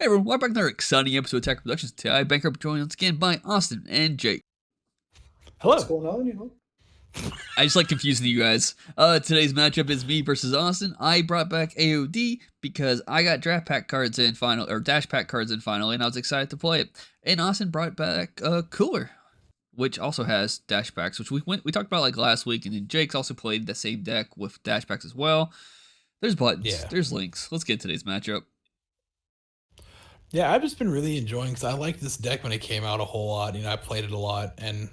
Hey everyone, welcome back to another exciting episode of Attack Productions. Today, Bankrupt joined once again by Austin and Jake. What's Hello. going on, you know? I just like confusing you guys. Today's matchup is me versus Austin. I brought back AOD because I got draft pack cards in final, or dash pack cards in finally, and I was excited to play it. And Austin brought back Cooler, which also has dash packs, which we talked about like last week. And then Jake's also played the same deck with dash packs as well. There's buttons, there's links. Let's get today's matchup. Yeah, I've just been really enjoying because I liked this deck when it came out a whole lot. I played it a lot, and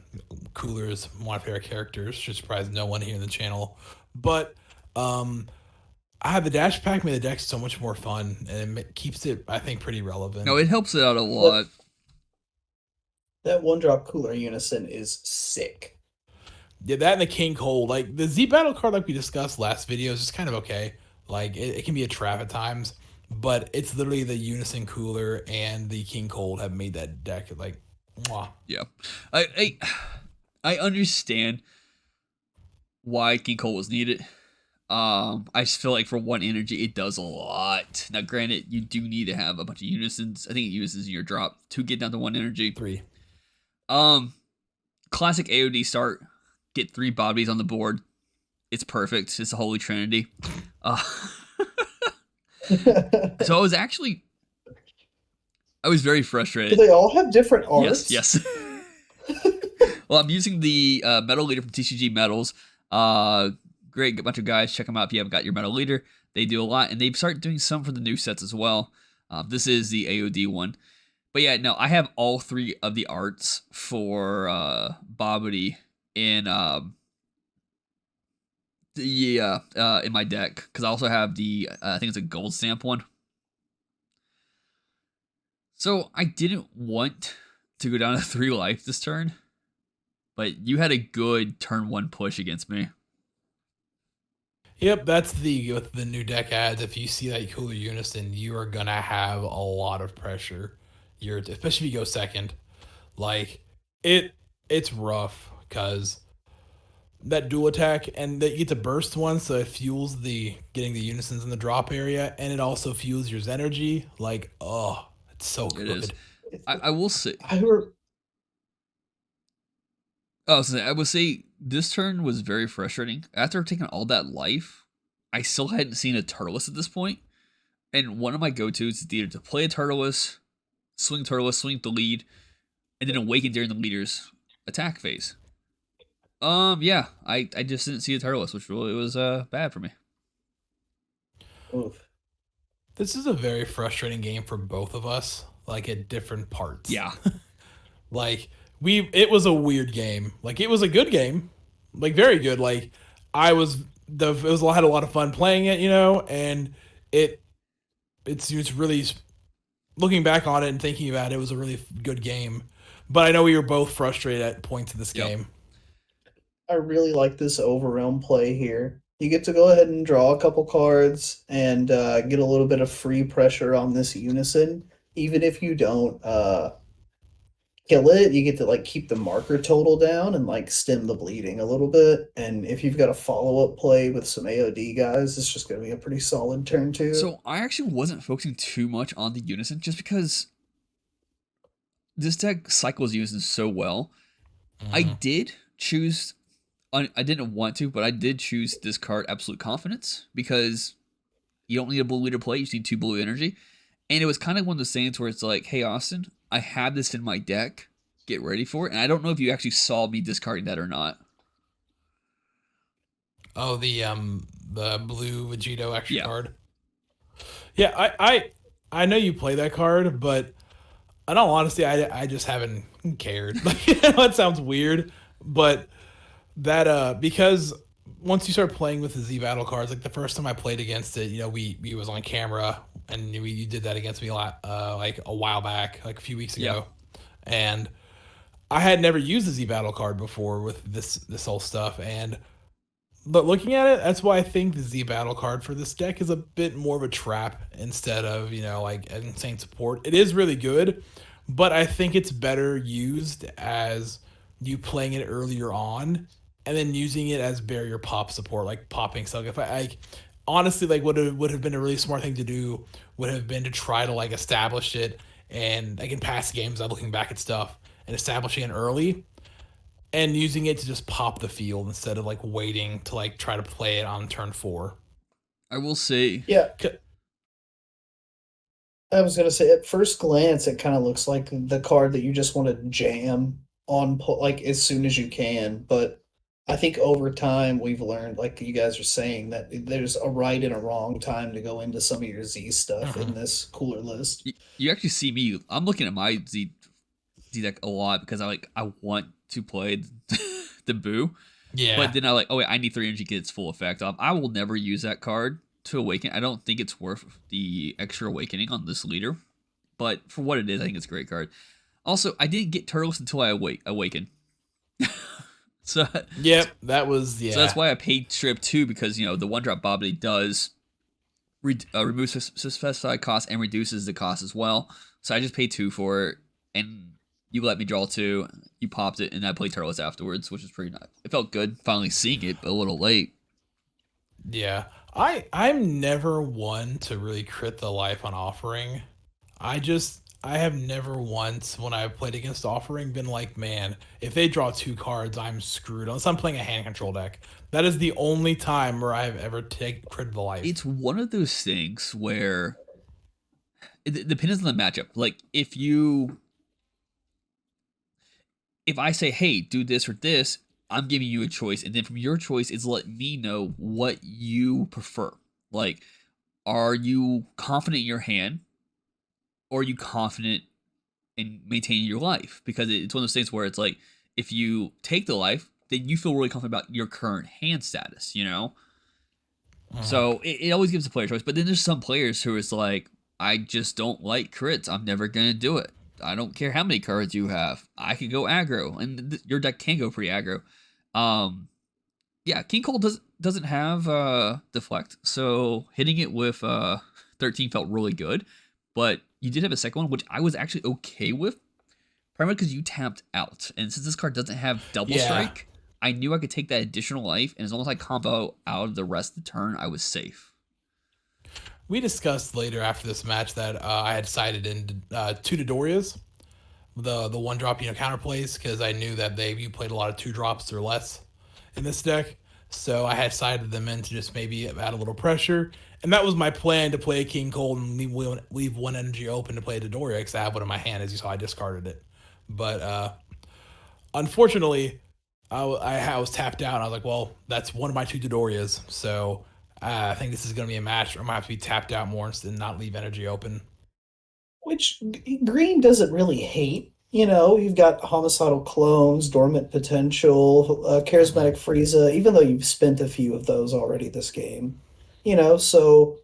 Cooler is one of my favorite characters. Should surprise no one here in the channel. But I have the dash pack made the deck so much more fun, and it keeps it, I think, pretty relevant. No, it helps it out a lot. That one drop Cooler Unison is sick. Yeah, that and the King Cold. Like, the Z Battle card, like we discussed last video, is just kind of okay. Like, it can be a trap at times. But it's literally the Unison Cooler and the King Cold have made that deck like, mwah. Yeah, I understand why King Cold was needed. I just feel like for one energy, it does a lot. Now, granted, you do need to have a bunch of unisons. I think unisons in your drop to get down to one energy. 3. Classic AOD start. Get 3 bodies on the board. It's perfect. It's a holy trinity. So I was very frustrated. Do they all have different arts? Yes. Well, I'm using the Metal Leader from TCG Metals. Great bunch of guys. Check them out if you haven't got your Metal Leader. They do a lot, and they've started doing some for the new sets as well. This is the AOD one. But yeah, no, I have all 3 of the arts for Bobbity in in my deck, because I also have the I think it's a gold stamp one. So I didn't want to go down to 3 life this turn, but you had a good turn 1 push against me. Yep, that's with the new deck adds. If you see that Cooler Unison, you are gonna have a lot of pressure. Especially if you go second. Like, it's rough because that dual attack, and that you get to burst one, so it fuels getting the unisons in the drop area, and it also fuels your energy. Like, oh, it's so good. It is. I will say. I would say this turn was very frustrating. After taking all that life, I still hadn't seen a Turles at this point, and one of my go-tos is either to play a Turles, swing the lead, and then awaken during the leader's attack phase. Yeah, I just didn't see a Turles, which really was bad for me. Oof. This is a very frustrating game for both of us, like at different parts. Yeah. Like, it was a weird game. Like, it was a good game, like very good. Like, I had a lot of fun playing it, and it's really, looking back on it and thinking about it, was a really good game. But I know we were both frustrated at points in this game. I really like this overrealm play here. You get to go ahead and draw a couple cards and get a little bit of free pressure on this Unison. Even if you don't kill it, you get to like keep the marker total down and like stem the bleeding a little bit. And if you've got a follow-up play with some AOD guys, it's just going to be a pretty solid turn too. So I actually wasn't focusing too much on the Unison just because this deck cycles Unison so well. I did choose... I didn't want to, but I did choose this card, Absolute Confidence, because you don't need a blue leader play, you just need 2 blue energy. And it was kind of one of those things where it's like, hey, Austin, I have this in my deck. Get ready for it. And I don't know if you actually saw me discarding that or not. Oh, the blue Vegito extra card. Yeah, I know you play that card, but in all honesty, I just haven't cared. That sounds weird, but that because once you start playing with the Z Battle cards, like the first time I played against it, we was on camera, and you did that against me a lot, like a while back, like a few weeks ago, and I had never used the Z Battle card before with this whole stuff, but looking at it, that's why I think the Z Battle card for this deck is a bit more of a trap instead of like an insane support. It is really good, but I think it's better used as you playing it earlier on, and then using it as barrier pop support, like popping stuff. honestly, like would have been a really smart thing to do would have been to try to like establish it, and like in past games, I'm looking back at stuff and establishing it early and using it to just pop the field instead of like waiting to like try to play it on turn 4. I will say, Yeah, I was gonna say at first glance, it kind of looks like the card that you just want to jam on like as soon as you can. But I think over time we've learned, like you guys are saying, that there's a right and a wrong time to go into some of your Z stuff in this cooler list. you actually see me. I'm looking at my Z deck a lot because I want to play the Boo. Yeah. But then oh wait, I need 3 energy to get its full effect. I will never use that card to awaken. I don't think it's worth the extra awakening on this leader. But for what it is, I think it's a great card. Also, I didn't get Turtles until I awakened. so Yep, that was So that's why I paid strip 2, because the 1-drop Bobbity does remove specified cost and reduces the cost as well. So I just paid 2 for it, and you let me draw 2. You popped it, and I played Turtles afterwards, which was pretty nice. It felt good finally seeing it, but a little late. Yeah. I'm never one to really crit the life on offering. I have never once when I've played against offering been like, man, if they draw 2 cards, I'm screwed. Unless I'm playing a hand control deck. That is the only time where I've ever crit the life. It's one of those things where it depends on the matchup. Like if I say, hey, do this or this, I'm giving you a choice, and then from your choice, it's letting me know what you prefer. Like, are you confident in your hand, or are you confident in maintaining your life? Because it's one of those things where it's like, if you take the life, then you feel really confident about your current hand status, So it always gives the player choice. But then there's some players who is like, I just don't like crits. I'm never going to do it. I don't care how many cards you have. I can go aggro, and your deck can go pretty aggro. Yeah, King Cole doesn't have deflect, so hitting it with 13 felt really good. But you did have a second one, which I was actually okay with, primarily because you tapped out, and since this card doesn't have double strike, I knew I could take that additional life, and as long as I combo out of the rest of the turn, I was safe. We discussed later after this match that I had decided in 2 Dodorias, the 1-drop counterplays, because I knew that you played a lot of 2-drops or less in this deck. So I had sided them in to just maybe add a little pressure, and that was my plan, to play a King Cold and leave 1 energy open to play a Dodoria, because I have one in my hand. As you saw, I discarded it, but unfortunately, I was tapped out. And I was like, well, that's one of my 2 Dodorias, so I think this is going to be a match where I might have to be tapped out more instead of not leave energy open. Which green doesn't really hate. You've got homicidal clones, dormant potential, charismatic Frieza, even though you've spent a few of those already this game. So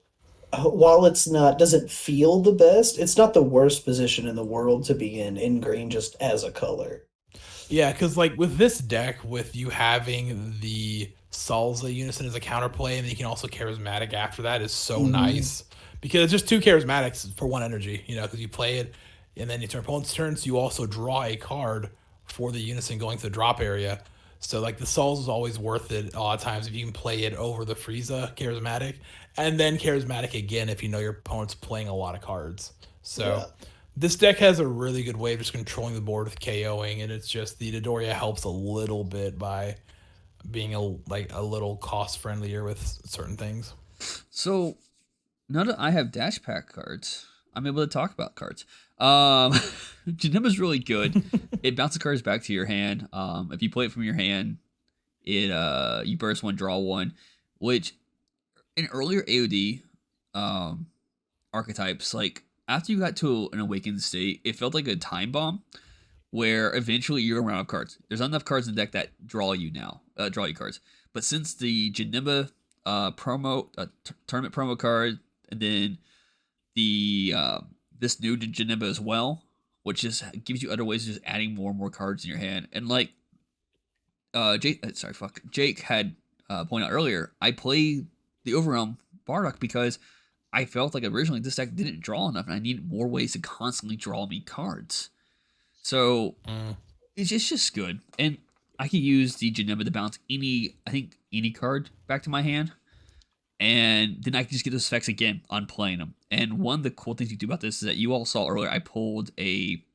while doesn't feel the best, it's not the worst position in the world to be in green just as a color. Yeah, because like with this deck, with you having the Salsa Unison as a counterplay, and then you can also charismatic after that, is so nice. Because it's just 2 charismatics for 1 energy, because you play it, and then you turn opponent's turn, so you also draw a card for the Unison going to the drop area. So like the Souls is always worth it a lot of times if you can play it over the Frieza charismatic, and then charismatic again if you know your opponent's playing a lot of cards. So this deck has a really good way of just controlling the board with KOing, and it's just the Dodoria helps a little bit by being a little cost friendlier with certain things. So now that I have dash pack cards, I'm able to talk about cards. Janemba's really good. It bounces cards back to your hand. If you play it from your hand, you burst 1, draw 1, which in earlier AOD archetypes, like after you got to an awakened state, it felt like a time bomb where eventually you're gonna run out of cards. There's not enough cards in the deck that draw you cards. But since the Janemba tournament promo card, and then the this new Janemba as well, which just gives you other ways of just adding more and more cards in your hand. And like Jake had pointed out earlier, I play the Overrealm Bardock because I felt like originally this deck didn't draw enough, and I needed more ways to constantly draw me cards. So it's just good, and I can use the Janemba to bounce any card back to my hand. And then I can just get those effects again on playing them. And one of the cool things you do about this is that you all saw earlier, I pulled a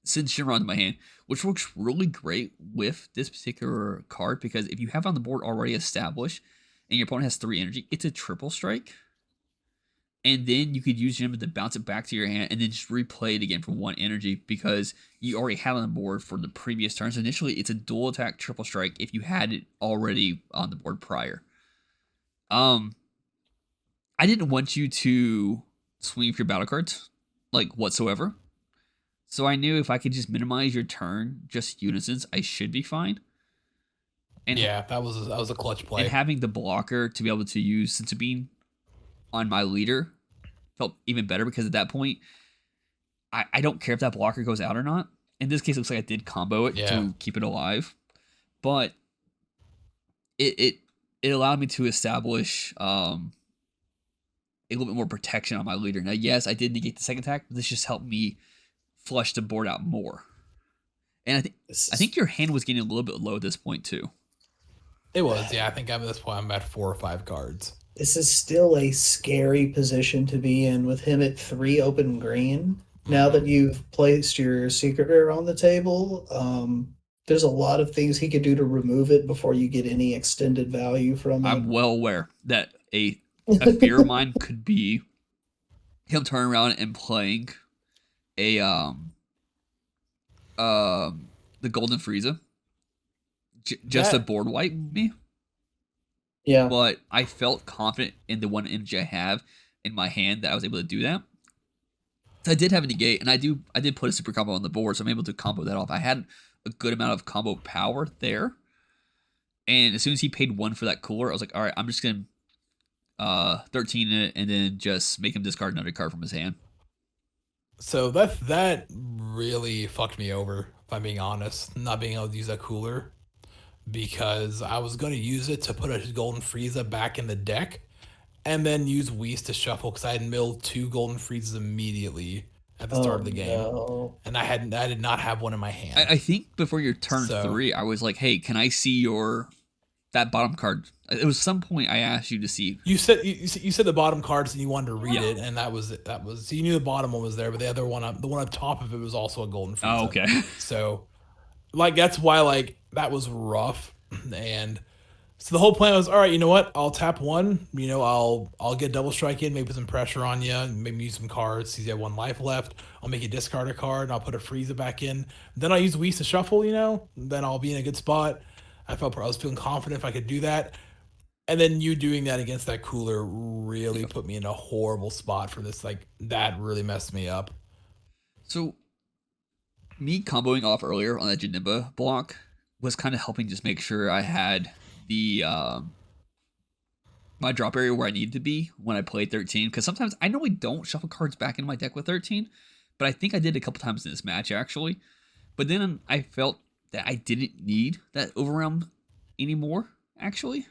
Sin Shimmer onto my hand, which works really great with this particular card, because if you have on the board already established and your opponent has 3 energy, it's a triple strike. And then you could use Gem to bounce it back to your hand and then just replay it again for 1 energy, because you already had it on the board for the previous turn. So initially, it's a dual attack triple strike if you had it already on the board prior. I didn't want you to swing for your battle cards, like, whatsoever. So I knew if I could just minimize your turn, just Unisons, I should be fine. And yeah, that was a clutch play. And having the blocker to be able to use Sense of Being on my leader felt even better, because at that point, I don't care if that blocker goes out or not. In this case, it looks like I did combo it to keep it alive. But it allowed me to establish a little bit more protection on my leader. Now, yes, I did negate the second attack, but this just helped me flush the board out more. And I think your hand was getting a little bit low at this point too. It was, yeah. I think at this point I'm at 4 or 5 cards. This is still a scary position to be in with him at 3 open green. Now that you've placed your secret rare on the table, there's a lot of things he could do to remove it before you get any extended value from it. I'm well aware that a fear of mine could be him turning around and playing the Golden Frieza just to board wipe me. Yeah. But I felt confident in the 1 energy I have in my hand that I was able to do that. So I did have a negate, and I did put a super combo on the board, so I'm able to combo that off. I had a good amount of combo power there. And as soon as he paid 1 for that cooler, I was like, all right, I'm just going to 13 it and then just make him discard another card from his hand. So that really fucked me over, if I'm being honest, not being able to use that cooler, because I was going to use it to put a Golden Frieza back in the deck and then use Whis to shuffle, because I had milled 2 Golden Friezas immediately at the start of the game. No. And I did not have one in my hand. I think before your turn 3, I was like, hey, can I see that bottom card? It was some point I asked you to see. You said the bottom cards and you wanted to read it, and that was so you knew the bottom one was there, but the other one the one up top of it was also a Golden Frieza. Oh, okay. So like that's why that was rough. And so the whole plan was, all right, you know what? I'll tap 1, I'll get double strike in, maybe put some pressure on you, maybe use some cards, since you have 1 life left. I'll make you discard a card and I'll put a Frieza back in. Then I'll use Whis to shuffle, then I'll be in a good spot. I was feeling confident if I could do that. And then you doing that against that cooler really put me in a horrible spot for this. That really messed me up. So, me comboing off earlier on that Janemba block was kind of helping just make sure I had the my drop area where I needed to be when I played 13. Because sometimes I normally don't shuffle cards back into my deck with 13, but I think I did a couple times in this match actually. But then I felt that I didn't need that overwhelm anymore actually.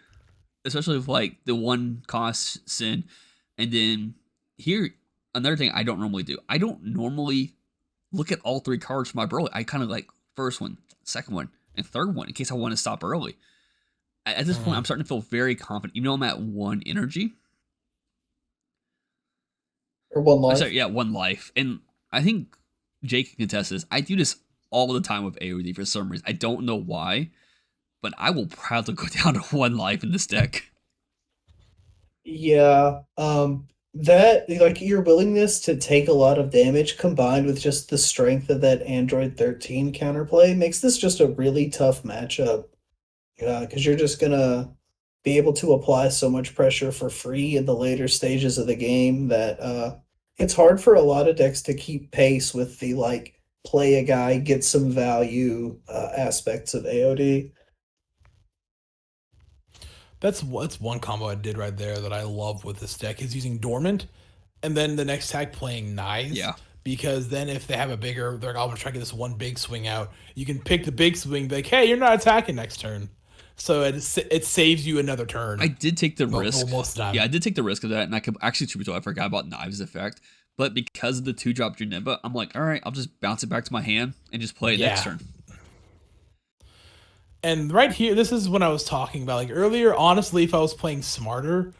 Especially with the 1 cost Sin. And then here, another thing I don't normally do. I don't normally look at all 3 cards from my Broly. I kind of first one, second one, and third one in case I want to stop early. At this point, I'm starting to feel very confident. Even though I'm at 1 energy. Or 1 life. Sorry, yeah, 1 life. And I think Jake can contest this. I do this all the time with AOD for some reason. I don't know why. But I will proudly go down to 1 life in this deck. Yeah, that your willingness to take a lot of damage combined with just the strength of that Android 13 counterplay makes this just a really tough matchup. Because you're just gonna be able to apply so much pressure for free in the later stages of the game that it's hard for a lot of decks to keep pace with the play a guy, get some value aspects of AOD. That's one combo I did right there that I love with this deck, is using Dormant and then the next tag playing Knives. Yeah. Because then if they have a bigger, they're like, I'm going to try to get this 1 big swing out. You can pick the big swing, be like, hey, you're not attacking next turn. So it saves you another turn. I did take the risk. Most of the time. Yeah, I did take the risk of that, and I could actually I forgot about Knives' effect. But because of the 2-drop Janemba, I'm like, all right, I'll just bounce it back to my hand and just play it next turn. And right here, this is when I was talking about, earlier, honestly, if I was playing smarter,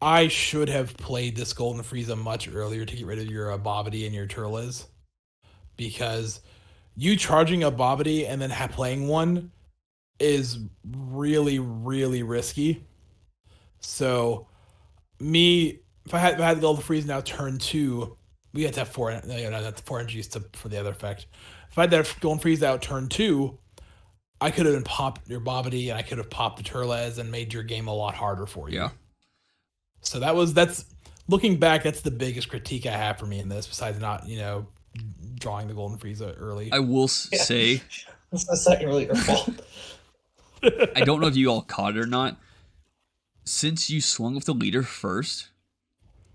I should have played this Golden Frieza much earlier to get rid of your Babidi and your Turles, because you charging a Babidi and then playing one is really, really risky. So, if I had the Golden Frieza now turn 2, we had to have 4, that's 4 energies for the other effect. If I had that Golden Frieza out turn 2, I could have been popped your Babidi and I could have popped the Turles and made your game a lot harder for you. Yeah. So that's looking back, that's the biggest critique I have for me in this, besides not, drawing the Golden Frieza early. I will say, That's not really your fault. I don't know if you all caught it or not. Since you swung with the leader first,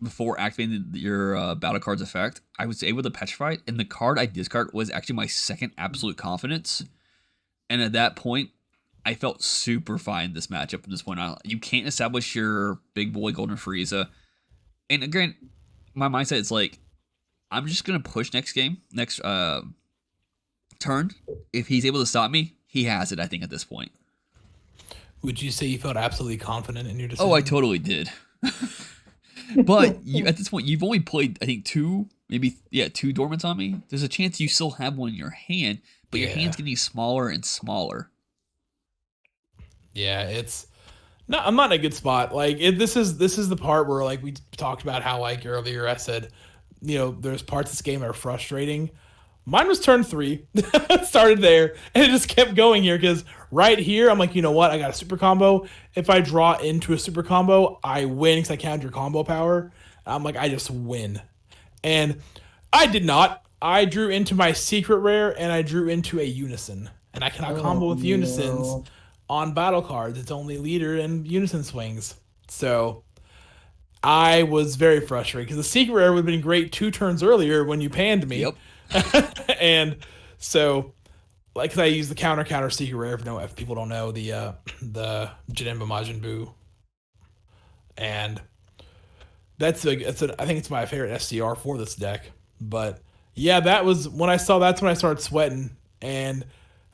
before activating your battle card's effect, I was able to petrify it, and the card I discard was actually my second absolute confidence. And at that point, I felt super fine this matchup from this point on. You can't establish your big boy Golden Frieza. And again, my mindset is like, I'm just going to push next turn. If he's able to stop me, he has it, I think, at this point. Would you say you felt absolutely confident in your decision? Oh, I totally did. But at this point, you've only played, I think, two dormants on me. There's a chance you still have one in your hand, but your hand's getting smaller and smaller. Yeah, I'm not in a good spot. Like this is the part where, like, we talked about how, like, earlier I said, there's parts of this game that are frustrating. Mine was turn 3. It started there, and it just kept going here, because right here, I'm like, you know what? I got a super combo. If I draw into a super combo, I win because I counter your combo power. I'm like, I just win. And I did not. I drew into my secret rare, and I drew into a Unison. And I cannot combo with Unisons on battle cards. It's only leader and Unison swings. So I was very frustrated, because the secret rare would have been great 2 turns earlier when you panned me. Yep. And so, like, 'cause I use the counter secret rare, if people don't know, the Janemba Majin Buu. And I think it's my favorite SCR for this deck. But yeah, that's when I started sweating, and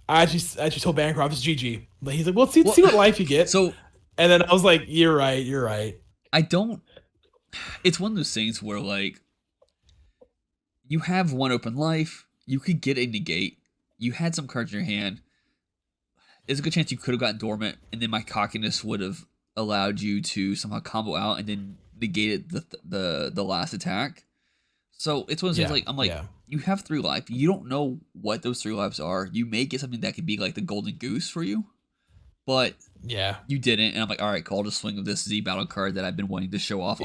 I actually told Bancroft it's GG. But he's like, well, see what life you get. So, and then I was like, you're right. It's one of those things where, like, you have one open life, you could get a negate, you had some cards in your hand. There's a good chance you could have gotten dormant, and then my cockiness would have allowed you to somehow combo out and then negated the last attack. So it's one of those things, you have 3 life. You don't know what those 3 lives are. You may get something that could be like the golden goose for you, but you didn't. And I'm like, all right, cool, I'll just swing with this Z battle card that I've been wanting to show off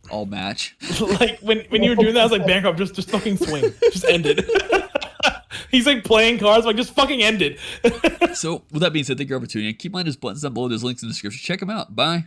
all match. Like, when you were doing that, I was like, Bancroft, just fucking swing. Just end it. He's like playing cards, like, just fucking end it. So with that being said, thank you for your opportunity. Keep in mind, there's buttons down below, there's links in the description. Check them out. Bye.